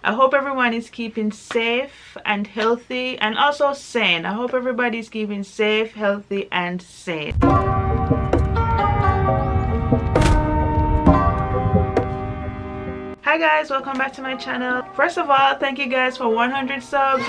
I hope everyone is keeping safe and healthy and also sane. I hope everybody is keeping safe, healthy and sane. Hi guys, welcome back to my channel. First of all, thank you guys for 100 subs.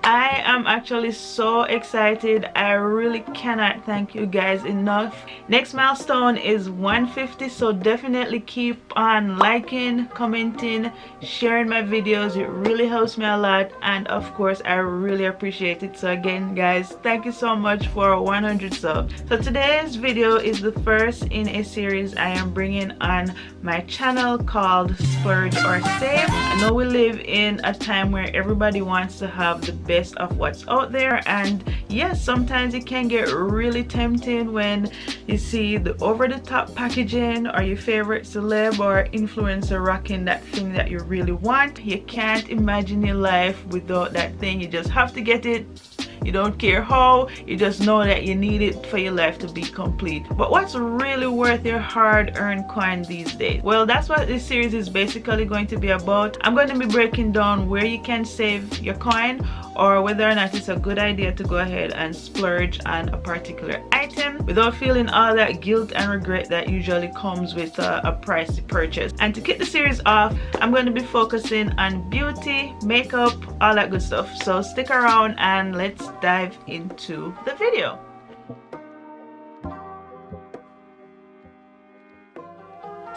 I am actually so excited. I really cannot thank you guys enough. Next milestone is 150, so definitely keep on liking, commenting, sharing my videos. It really helps me a lot, and of course I really appreciate it. So again guys, thank you so much for 100 subs. So today's video is the first in a series I am bringing on my channel called Splurge or Save. I know we live in a time where everybody wants to have the best of what's out there, and yes, sometimes it can get really tempting when you see the over-the-top packaging or your favorite celeb or influencer rocking that thing that you really want. You can't imagine your life without that thing. You just have to get it. You don't care how, you just know that you need it for your life to be complete. But what's really worth your hard-earned coin these days? Well, that's what this series is basically going to be about. I'm going to be breaking down where you can save your coin, or whether or not it's a good idea to go ahead and splurge on a particular item without feeling all that guilt and regret that usually comes with a pricey purchase. And to kick the series off, I'm going to be focusing on beauty, makeup, all that good stuff. So stick around and let's dive into the video.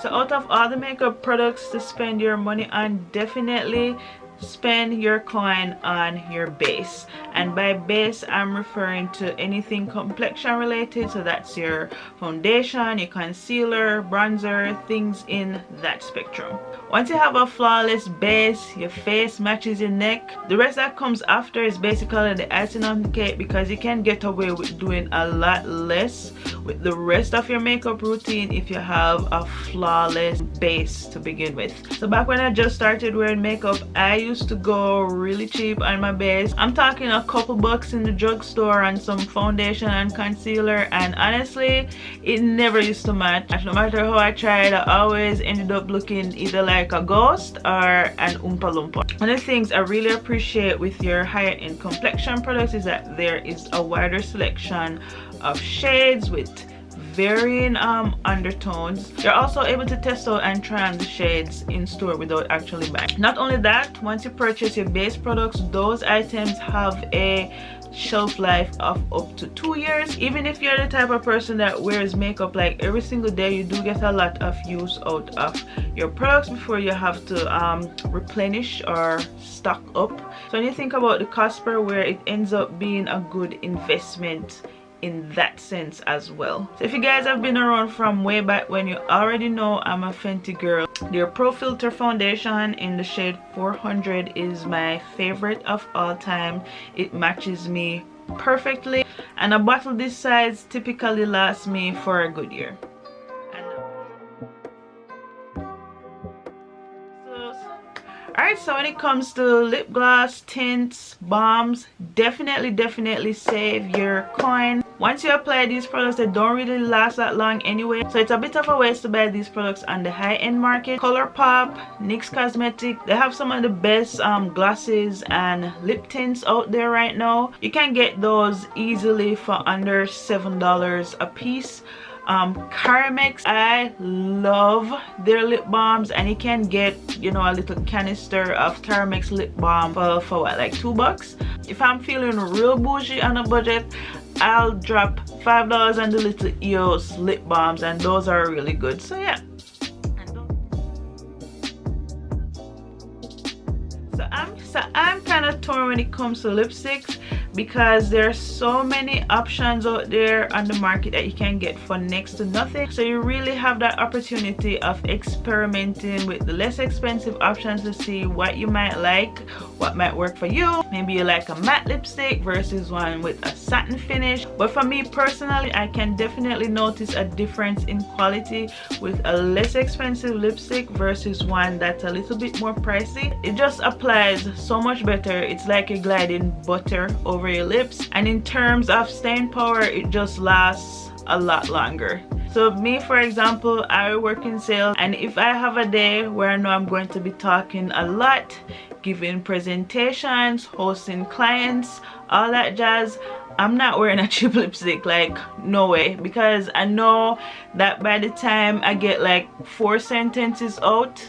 So out of all the makeup products to spend your money on, definitely spend your coin on your base. And by base, I'm referring to anything complexion related. So that's your foundation, your concealer, bronzer, things in that spectrum. Once you have a flawless base, your face matches your neck, the rest that comes after is basically the icing on the cake, because you can get away with doing a lot less with the rest of your makeup routine if you have a flawless base to begin with. So back when I just started wearing makeup, I used to go really cheap on my base. I'm talking a couple bucks in the drugstore on some foundation and concealer, and honestly it never used to match. No matter how I tried, I always ended up looking either like a ghost or an Oompa Loompa. One of the things I really appreciate with your higher end complexion products is that there is a wider selection of shades with varying undertones. You're also able to test out and try on the shades in store without actually buying. Not only that, once you purchase your base products, those items have a shelf life of up to 2 years. Even if you're the type of person that wears makeup like every single day, you do get a lot of use out of your products before you have to replenish or stock up. So when you think about the cost per wear, it ends up being a good investment in that sense as well. So if you guys have been around from way back when, you already know I'm a Fenty girl. Their Pro Filter foundation in the shade 400 is my favorite of all time. It matches me perfectly, and a bottle this size typically lasts me for a good year. Alright, so when it comes to lip gloss, tints, balms, definitely save your coin. Once you apply these products, they don't really last that long anyway, so it's a bit of a waste to buy these products on the high-end market. ColourPop, NYX Cosmetics, they have some of the best glosses and lip tints out there right now. You can get those easily for under $7 a piece. Carmex, I love their lip balms, and you can get, you know, a little canister of Carmex lip balm for what, like $2? If I'm feeling real bougie on a budget, I'll drop $5 on the little EOS lip balms, and those are really good. So yeah. So I'm kind of torn when it comes to lipsticks, because there are so many options out there on the market that you can get for next to nothing. So you really have that opportunity of experimenting with the less expensive options to see what you might like, what might work for you. Maybe you like a matte lipstick versus one with a satin finish. But for me personally, I can definitely notice a difference in quality with a less expensive lipstick versus one that's a little bit more pricey. It just applies so much better. It's like you're gliding butter over your lips, and in terms of staying power, it just lasts a lot longer. So me, for example, I work in sales, and if I have a day where I know I'm going to be talking a lot, giving presentations, hosting clients, all that jazz, I'm not wearing a cheap lipstick, like no way, because I know that by the time I get like 4 sentences out,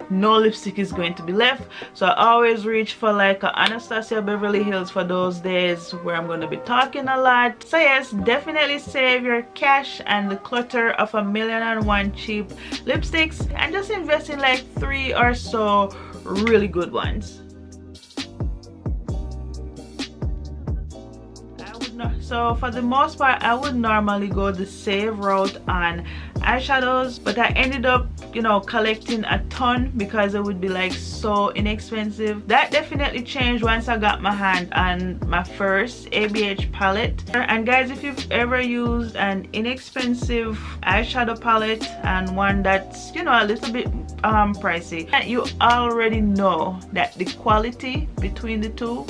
no lipstick is going to be left. So I always reach for like a Anastasia Beverly Hills for those days where I'm going to be talking a lot. So yes, definitely save your cash and the clutter of 1,000,001 cheap lipsticks and just invest in like 3 or so really good ones. So for the most part, I would normally go the save route on eyeshadows, but I ended up, you know, collecting a ton because it would be like so inexpensive. That definitely changed once I got my hand on my first ABH palette. And guys, if you've ever used an inexpensive eyeshadow palette and one that's, you know, a little bit pricey, you already know that the quality between the two,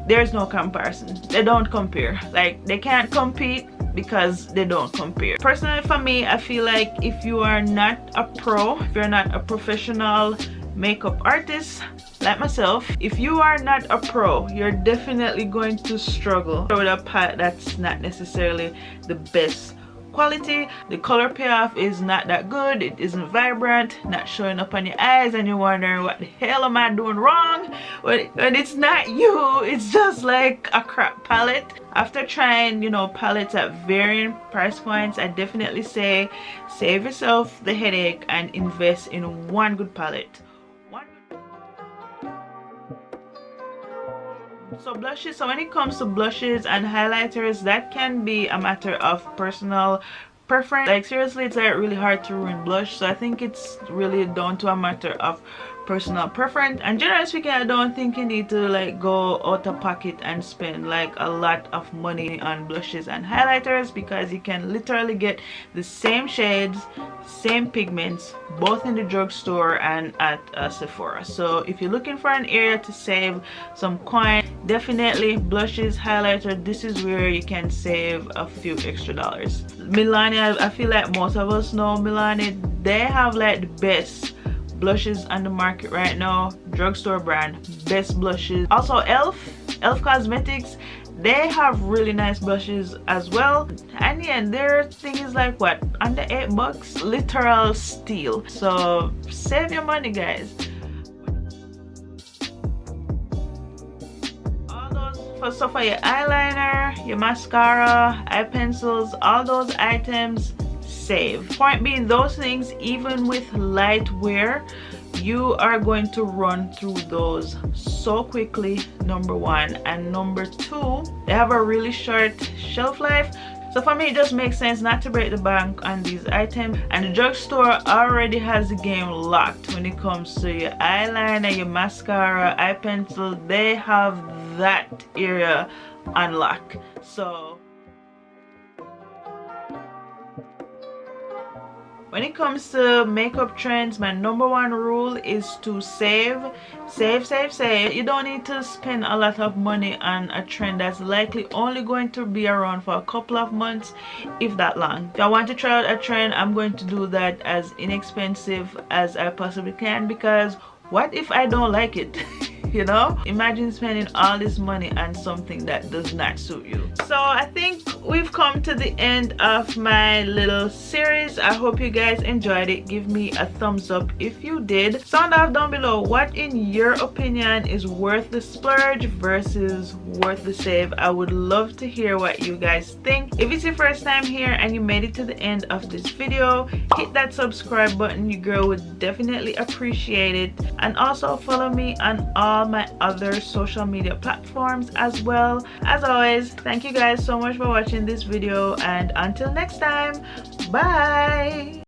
there's no comparison. They don't compare. Like, they can't compete because they don't compare. Personally, for me, I feel like if you are not a pro, if you're not a professional makeup artist like myself, if you are not a pro, you're definitely going to struggle with a palette that's not necessarily the best quality. The color payoff is not that good, it isn't vibrant, not showing up on your eyes, and you're wondering what the hell am I doing wrong when it's not you, it's just like a crap palette. After trying, you know, palettes at varying price points, I definitely say save yourself the headache and invest in one good palette. So blushes, so when it comes to blushes and highlighters, that can be a matter of personal preference. Like seriously, it's like really hard to ruin blush, so I think it's really down to a matter of personal preference. And generally speaking, I don't think you need to like go out of pocket and spend like a lot of money on blushes and highlighters, because you can literally get the same shades, same pigments, both in the drugstore and at Sephora. So if you're looking for an area to save some coin, definitely blushes, highlighter, this is where you can save a few extra dollars. Milani, I feel like most of us know Milani. They have like the best blushes on the market right now, drugstore brand, best blushes. Also elf Cosmetics, they have really nice blushes as well, and yeah, their thing is like what, under $8, literal steal. So save your money, guys. So for your eyeliner, your mascara, eye pencils, all those items, save. Point being, those things, even with light wear, you are going to run through those so quickly, number one. And number two, they have a really short shelf life. So for me, it just makes sense not to break the bank on these items. And the drugstore already has the game locked when it comes to your eyeliner, your mascara, eye pencil. They have that area on lock. So when it comes to makeup trends, my number one rule is to save. You don't need to spend a lot of money on a trend that's likely only going to be around for a couple of months, if that long. If I want to try out a trend, I'm going to do that as inexpensive as I possibly can, because what if I don't like it? You know, imagine spending all this money on something that does not suit you. So I think we've come to the end of my little series. I hope you guys enjoyed it. Give me a thumbs up if you did. Sound off down below what in your opinion is worth the splurge versus worth the save. I would love to hear what you guys think. If it's your first time here and you made it to the end of this video, hit that subscribe button. Your girl would definitely appreciate it. And also follow me on all my other social media platforms as well. As always, thank you guys so much for watching this video, and until next time, bye.